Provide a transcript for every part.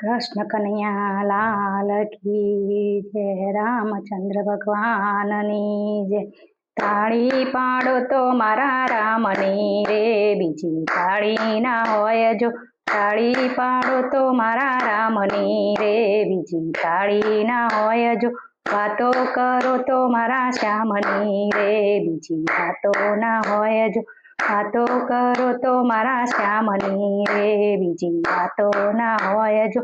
कृष्ण कन्हैया लाल की जय, रामचंद्र भगवाननी जय। ताળી પાડો તો મારા રામની રે, બીજી તાળી ના હોય જો. તાળી પાડો તો મારા રામની રે, બીજી તાળી ના હોય જો. વાતો કરો તો મારા શ્યામની રે, બીજી વાતો ના હોય જો. વાતો કરો તો મારા શ્યામની રે, બીજી વાતો ના હોય જો.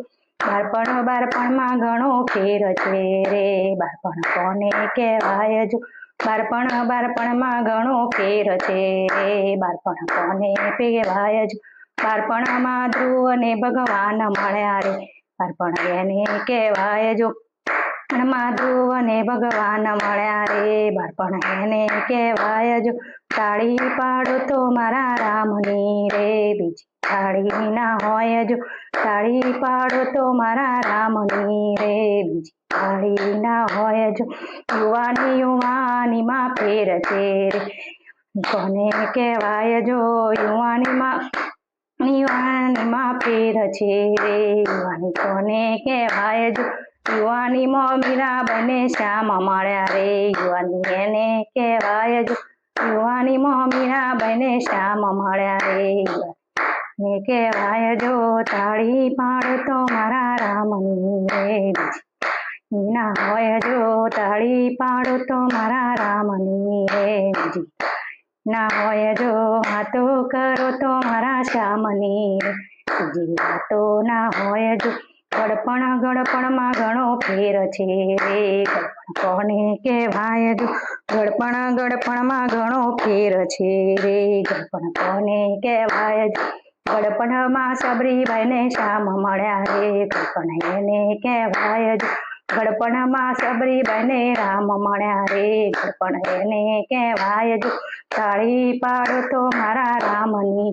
બાળપણમાં ઘણો ફેર છે રે, બાળપણ કોને કહેવાય જો. બાળપણમાં ઘણો ફેર છે રે, બાળપણ કોને કહેવાય જો. બાળપણમાં ધ્રુવ ને ભગવાન મળ્યા રે, બાળપણ એને કહેવાય જો. ધ્રુવ ને ભગવાન મળ્યા રે, બાળપણ એને કહેવાય જો. તાળી પાડો તો મારા રામની રે, બીજી તાળી ના હોય જો. તાળી પાડો તો મારા રામની રે, બીજી તાળી ના હોય જો. યુવાનીમાં ફેર છે રે, કોને કહેવાય જો. યુવાનીમાં ફેર છે રે, યુવાની કોને કહેવાય જો. યુવાનીમાં મીરાબાઈ ને શ્યામ મળ્યા રે, યુવાની એને કહેવાય જો. યુવાનીમાં મીરાબાઈ ને શ્યામ મળ્યા રે, ને કહેવાય જો. તાળી પાડો તો મારા રામની રે, બીજી ના હોય જો. તાળી પાડો તો મારા રામની રે, બીજી ના હોય જો. વાતો કરો તો મારા શ્યામની રે, બીજી વાતો ના હોય જો. ગળપણમાં ઘણો ફેર છે રે, ગળપણ કોને કહેવાય જો. ગળપણમાં ઘણો ફેર છે રે, ગળપણ કોને કહેવાય જો. ગળપણમાં સબરીબાઈ ને શ્યામ મળ્યા રે, ગળપણ એને કહેવાય જો. ગળપણમાં સબરીબાઈ ને રામ મળ્યા રે, ગળપણ એને કહેવાય જો. તાળી પાડો તો મારા રામની,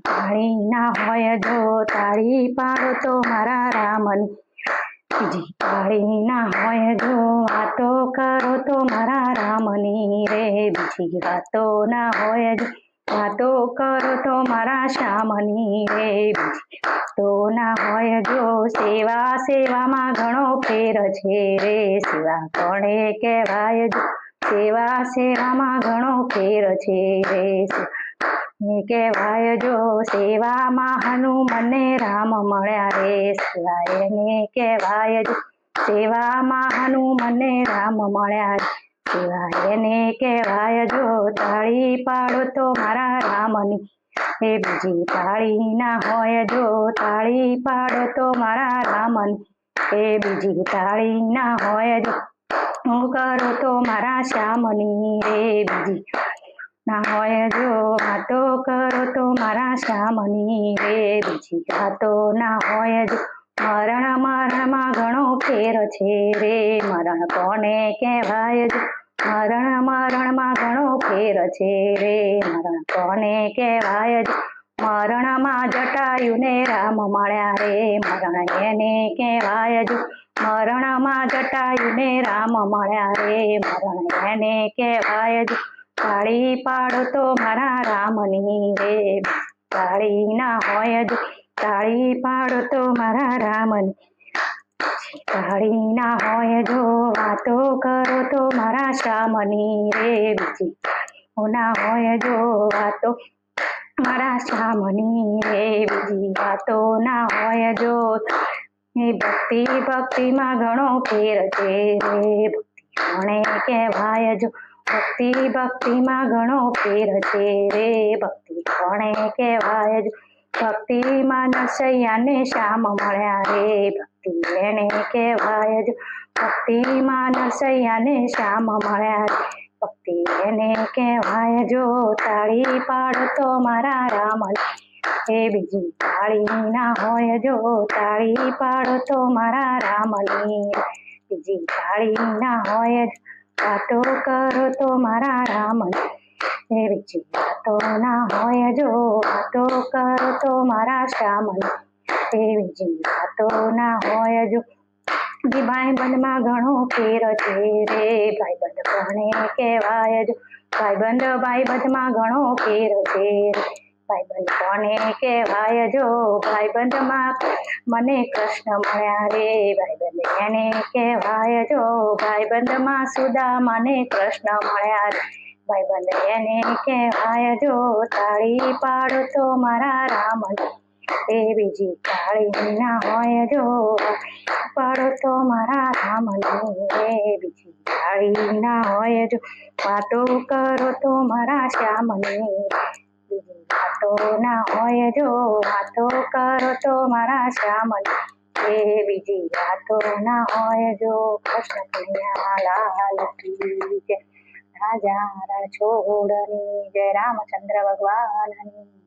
તાળી ના હોય જો. તાળી પાડો તો મારા રામની, બીજી તાળી ના હોય જો. વાતો કરો તો મારા રામની રે, બીજી વાતો ના હોય જો. વાતો કરો તો મારા શ્યામની રે, બીજી વાતો ના હોય જો. સેવામાં ઘણો ફેર છે રે, સેવા કોને કહેવાય જો. સેવામાં ઘણો ફેર છે રે, કહેવાય જો. સેવામાં હનુમાન ને રામ મળ્યા રે, સેવા એને કહેવાય જો. સેવામાં હનુમાન ને રામ મળ્યા રે, સેવા એને કહેવાય જો. તાળી પાડો તો મારા રામની એ, બીજી તાળી ના હોય જો. તાળી પાડો તો મારા રામની એ, બીજી તાળી ના હોય જો. કરો તો મારા શ્યામની રે, બીજી ના હોય જો. વાતો કરો તો મારા શ્યામની રે, બીજી વાતો ના હોય જો. મરણમાં ઘણો ફેર છે રે, મરણ કોને કહેવાય જો. મરણમાં ઘણો ફેર છે રે, મરણ કોને કહેવાય જો. મરણમાં જટાયુ ને રામ મળ્યા રે, મરણ એને કહેવાય જો. મરણમાં જટાયુ ને રામ મળ્યા રે, મરણ એને કહેવાય જો. તાળી પાડો તો મારા રામની રે, તાળી ના હોય જો. તાળી પાડો તો મારા રામની, તાળી ના હોય જો. વાતો કરો તો મારા શ્યામની રે, બીજી ના હોય જો. વાતો મારા શ્યામની રે, બીજી વાતો ના હોય જો. ભક્તિમાં ઘણો ફેર છે રે, ભક્તિ કોને કહેવાય જો. ભક્તિમાં ઘણો ફેર છે રે, ભક્તિ કોને કહેવાય જો. ભક્તિમાં નરસૈયા ને શ્યામ મળ્યા રે, ભક્તિ એને કહેવાય જો. ભક્તિમાં નરસૈયા ને શ્યામ મળ્યા રે, ભક્તિ એને કહેવાય જો. તાળી પાડો તો મારા રામની એ, બીજી તાળી ના હોય જો. તાળી પાડો તો મારા રામની, બીજી તાળી ના હોય જો. વાતો કરો તો મારા રામની એ, બીજી વાતો ના હોય જો. વાતો કરો તો મારા શ્યામની એ, બીજી વાતો ના હોય જો. ભાઈબંધમાં ઘણો ફેર છે રે, ભાઈબંધ કોને કહેવાય જો. ભાઈબંધમાં ઘણો ફેર છે રે, ભાઈબંધ કોને કહેવાય જો ભાઈબંધમાં મને કૃષ્ણ મળ્યા રે ભાઈબંધ એને કહેવાય જો ભાઈબંધમાં સુદામાને કૃષ્ણ મળ્યા રે ભાઈબંધ એને કહેવાય જો તાળી પાડો તો મારા રામની એ બીજી તાળી ના હોય જો પાડો તો મારા રામની એ બીજી તાળી ના હોય જો વાતો કરો તો મારા શ્યામની બીજી વાતો ના હોય જો વાતો કરો તો મારા શ્યામની એ બીજી વાતો ના હોય જો કૃષ્ણ કનૈયા લાલ કી જય રાજા રણછોડની જય રામચંદ્ર ભગવાનની